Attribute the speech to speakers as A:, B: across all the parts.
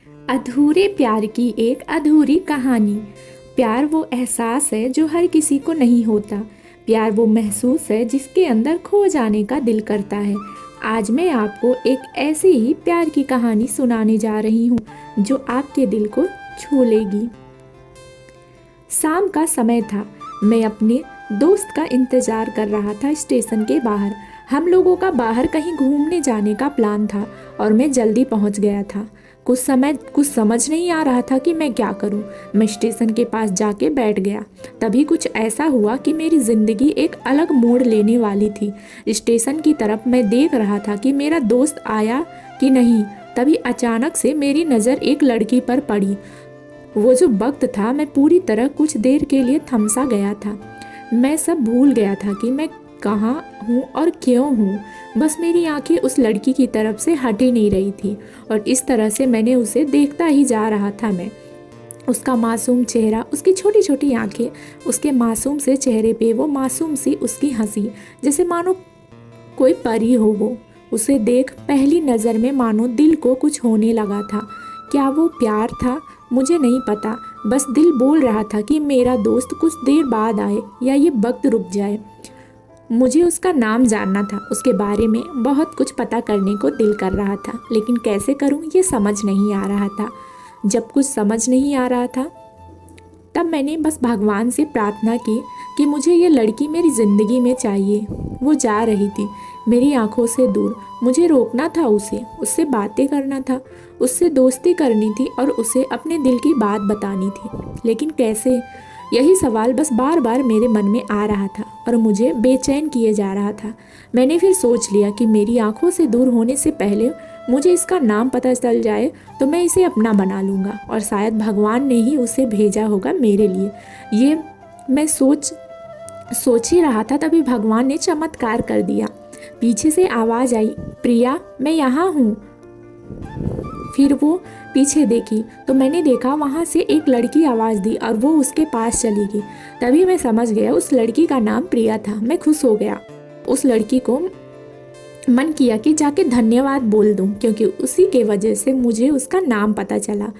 A: अधूरे प्यार की एक अधूरी कहानी। प्यार वो एहसास है जो हर किसी को नहीं होता। प्यार वो महसूस है जिसके अंदर खो जाने का दिल करता है। आज मैं आपको एक ऐसी ही प्यार की कहानी सुनाने जा रही हूँ जो आपके दिल को छू लेगी। शाम का समय था। मैं अपने दोस्त का इंतजार कर रहा था स्टेशन के बाहर। हम लोगों का बाहर कहीं घूमने जाने का प्लान था और मैं जल्दी पहुंच गया था। कुछ समझ नहीं आ रहा था कि मैं क्या करूं। मैं स्टेशन के पास जाके बैठ गया। तभी कुछ ऐसा हुआ कि मेरी जिंदगी एक अलग मोड़ लेने वाली थी। स्टेशन की तरफ मैं देख रहा था कि मेरा दोस्त आया कि नहीं। तभी अचानक से मेरी नज़र एक लड़की पर पड़ी। वो जो वक्त था, मैं पूरी तरह कुछ देर के लिए थमसा गया था। मैं सब भूल गया था कि मैं कहाँ हूँ और क्यों हूँ। बस मेरी आंखें उस लड़की की तरफ से हट ही नहीं रही थी और इस तरह से मैंने उसे देखता ही जा रहा था। मैं उसका मासूम चेहरा, उसकी छोटी छोटी आंखें, उसके मासूम से चेहरे पे वो मासूम सी उसकी हंसी, जैसे मानो कोई परी हो वो। उसे देख पहली नज़र में मानो दिल को कुछ होने लगा था। क्या वो प्यार था? मुझे नहीं पता। बस दिल बोल रहा था कि मेरा दोस्त कुछ देर बाद आए या ये वक्त रुक जाए। मुझे उसका नाम जानना था, उसके बारे में बहुत कुछ पता करने को दिल कर रहा था, लेकिन कैसे करूं ये समझ नहीं आ रहा था। जब कुछ समझ नहीं आ रहा था तब मैंने बस भगवान से प्रार्थना की कि मुझे ये लड़की मेरी ज़िंदगी में चाहिए। वो जा रही थी मेरी आंखों से दूर। मुझे रोकना था उसे, उससे बातें करना था, उससे दोस्ती करनी थी और उसे अपने दिल की बात बतानी थी। लेकिन कैसे? यही सवाल बस बार बार मेरे मन में आ रहा था और मुझे बेचैन किए जा रहा था। मैंने फिर सोच लिया कि मेरी आंखों से दूर होने से पहले मुझे इसका नाम पता चल जाए तो मैं इसे अपना बना लूँगा और शायद भगवान ने ही उसे भेजा होगा मेरे लिए। ये मैं सोच ही रहा था, तभी भगवान ने चमत्कार कर दिया। पीछे से आवाज़ आई, प्रिया मैं यहाँ हूँ। फिर वो पीछे देखी तो मैंने देखा वहाँ से एक लड़की आवाज़ दी और वो उसके पास चली गई। तभी मैं समझ गया उस लड़की का नाम प्रिया था। मैं खुश हो गया। उस लड़की को मन किया कि जाके धन्यवाद बोल दूं, क्योंकि उसी के वजह से मुझे उसका नाम पता चला।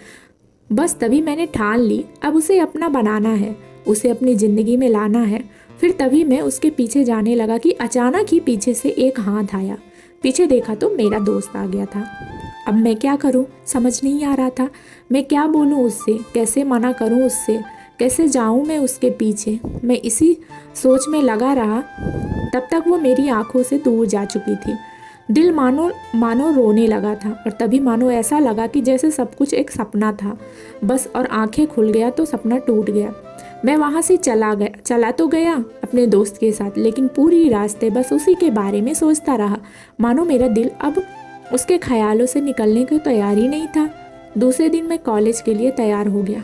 A: बस तभी मैंने ठान ली, अब उसे अपना बनाना है, उसे अपनी ज़िंदगी में लाना है। फिर तभी मैं उसके पीछे जाने लगा कि अचानक ही पीछे से एक हाथ आया। पीछे देखा तो मेरा दोस्त आ गया था। अब मैं क्या करूं समझ नहीं आ रहा था। मैं क्या बोलूं उससे, कैसे मना करूं उससे, कैसे जाऊं मैं उसके पीछे। मैं इसी सोच में लगा रहा। तब तक वो मेरी आंखों से दूर जा चुकी थी। दिल मानो मानो रोने लगा था और तभी मानो ऐसा लगा कि जैसे सब कुछ एक सपना था बस, और आंखें खुल गया तो सपना टूट गया। मैं वहाँ से चला तो गया अपने दोस्त के साथ, लेकिन पूरी रास्ते बस उसी के बारे में सोचता रहा। मानो मेरा दिल अब उसके ख्यालों से निकलने को तैयार ही नहीं था। दूसरे दिन मैं कॉलेज के लिए तैयार हो गया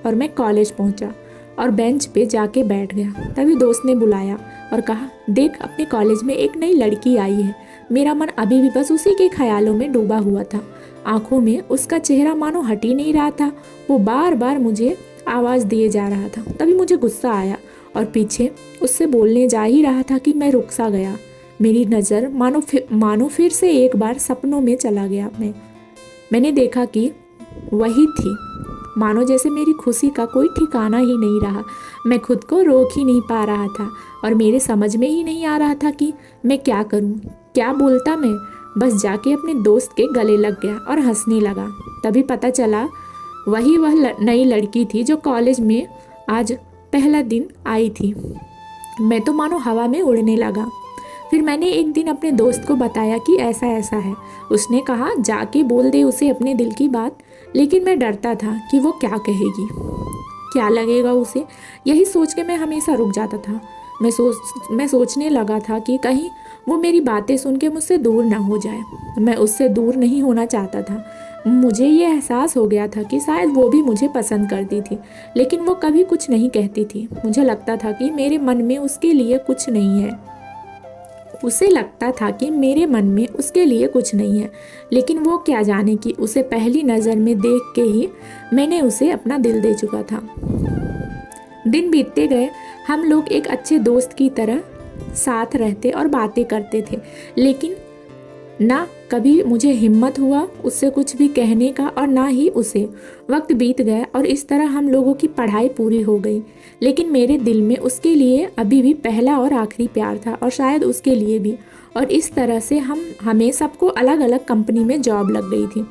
A: और मैं कॉलेज पहुंचा और बेंच पे जाके बैठ गया। तभी दोस्त ने बुलाया और कहा, देख अपने कॉलेज में एक नई लड़की आई है। मेरा मन अभी भी बस उसी के ख्यालों में डूबा हुआ था। आंखों में उसका चेहरा मानो हट ही नहीं रहा था। वो बार बार मुझे आवाज़ दिए जा रहा था। तभी मुझे गुस्सा आया और पीछे उससे बोलने जा ही रहा था कि मैं रुक सा गया। मेरी नज़र मानो फिर से एक बार सपनों में चला गया। मैंने देखा कि वही थी। मानो जैसे मेरी खुशी का कोई ठिकाना ही नहीं रहा। मैं खुद को रोक ही नहीं पा रहा था और मेरे समझ में ही नहीं आ रहा था कि मैं क्या करूं, क्या बोलता मैं। बस जाके अपने दोस्त के गले लग गया और हंसने लगा। तभी पता चला वही वह नई लड़की थी जो कॉलेज में आज पहला दिन आई थी। मैं तो मानो हवा में उड़ने लगा। फिर मैंने एक दिन अपने दोस्त को बताया कि ऐसा ऐसा है। उसने कहा, जाके बोल दे उसे अपने दिल की बात। लेकिन मैं डरता था कि वो क्या कहेगी, क्या लगेगा उसे। यही सोच के मैं हमेशा रुक जाता था। मैं सोचने लगा था कि कहीं वो मेरी बातें सुन के मुझसे दूर ना हो जाए। मैं उससे दूर नहीं होना चाहता था। मुझे ये एहसास हो गया था कि शायद वो भी मुझे पसंद करती थी, लेकिन वो कभी कुछ नहीं कहती थी। मुझे लगता था कि मेरे मन में उसके लिए कुछ नहीं है। उसे लगता था कि मेरे मन में उसके लिए कुछ नहीं है, लेकिन वो क्या जाने कि उसे पहली नज़र में देख के ही मैंने उसे अपना दिल दे चुका था। दिन बीतते गए। हम लोग एक अच्छे दोस्त की तरह साथ रहते और बातें करते थे, लेकिन ना कभी मुझे हिम्मत हुआ उससे कुछ भी कहने का और ना ही उसे। वक्त बीत गया और इस तरह हम लोगों की पढ़ाई पूरी हो गई, लेकिन मेरे दिल में उसके लिए अभी भी पहला और आखिरी प्यार था और शायद उसके लिए भी। और इस तरह से हमें सबको अलग अलग कंपनी में जॉब लग गई थी।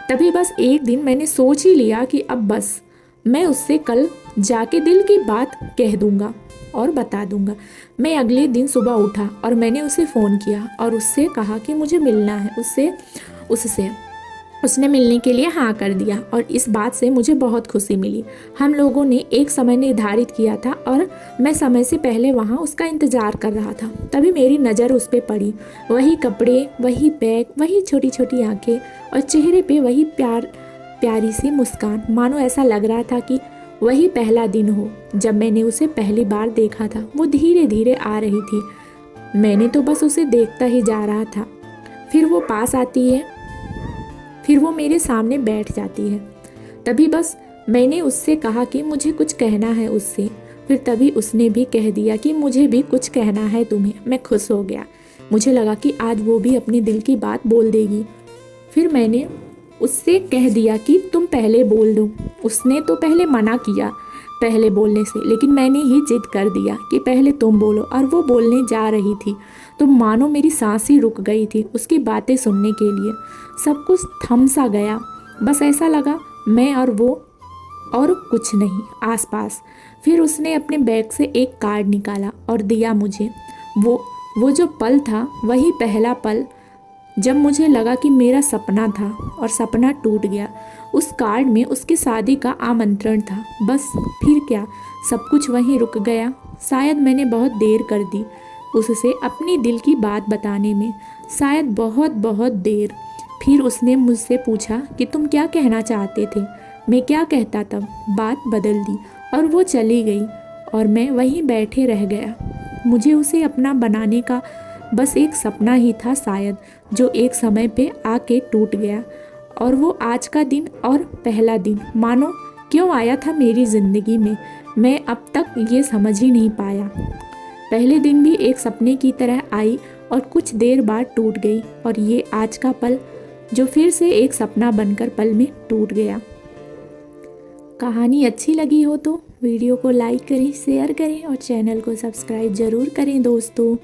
A: तभी बस एक दिन मैंने सोच ही लिया कि अब बस मैं उससे कल जाके दिल की बात कह दूंगा और बता दूंगा। मैं अगले दिन सुबह उठा और मैंने उसे फ़ोन किया और उससे कहा कि मुझे मिलना है उससे। उसने मिलने के लिए हाँ कर दिया और इस बात से मुझे बहुत खुशी मिली। हम लोगों ने एक समय निर्धारित किया था और मैं समय से पहले वहाँ उसका इंतज़ार कर रहा था। तभी मेरी नज़र उस पर पड़ी। वही कपड़े, वही बैग, वही छोटी छोटी आंखें और चेहरे पे वही प्यारी सी मुस्कान। मानो ऐसा लग रहा था कि वही पहला दिन हो जब मैंने उसे पहली बार देखा था। वो धीरे धीरे आ रही थी। मैंने तो बस उसे देखता ही जा रहा था। फिर वो पास आती है, फिर वो मेरे सामने बैठ जाती है। तभी बस मैंने उससे कहा कि मुझे कुछ कहना है उससे। फिर तभी उसने भी कह दिया कि मुझे भी कुछ कहना है तुम्हें। मैं खुश हो गया। मुझे लगा कि आज वो भी अपने दिल की बात बोल देगी। फिर मैंने उससे कह दिया कि तुम पहले बोल दो। उसने तो पहले मना किया पहले बोलने से, लेकिन मैंने ही जिद कर दिया कि पहले तुम बोलो। और वो बोलने जा रही थी तो मानो मेरी सांस ही रुक गई थी उसकी बातें सुनने के लिए। सब कुछ थम सा गया। बस ऐसा लगा मैं और वो और कुछ नहीं आसपास। फिर उसने अपने बैग से एक कार्ड निकाला और दिया मुझे। वो जो पल था वही पहला पल जब मुझे लगा कि मेरा सपना था और सपना टूट गया। उस कार्ड में उसकी शादी का आमंत्रण था। बस फिर क्या, सब कुछ वहीं रुक गया। शायद मैंने बहुत देर कर दी उससे अपनी दिल की बात बताने में, शायद बहुत बहुत देर। फिर उसने मुझसे पूछा कि तुम क्या कहना चाहते थे। मैं क्या कहता तब। बात बदल दी और वो चली गई और मैं वहीं बैठे रह गया। मुझे उसे अपना बनाने का बस एक सपना ही था शायद, जो एक समय पे आके टूट गया। और वो आज का दिन और पहला दिन मानो क्यों आया था मेरी ज़िंदगी में, मैं अब तक ये समझ ही नहीं पाया। पहले दिन भी एक सपने की तरह आई और कुछ देर बाद टूट गई, और ये आज का पल जो फिर से एक सपना बनकर पल में टूट गया। कहानी अच्छी लगी हो तो वीडियो को लाइक करें, शेयर करें और चैनल को सब्सक्राइब ज़रूर करें दोस्तों।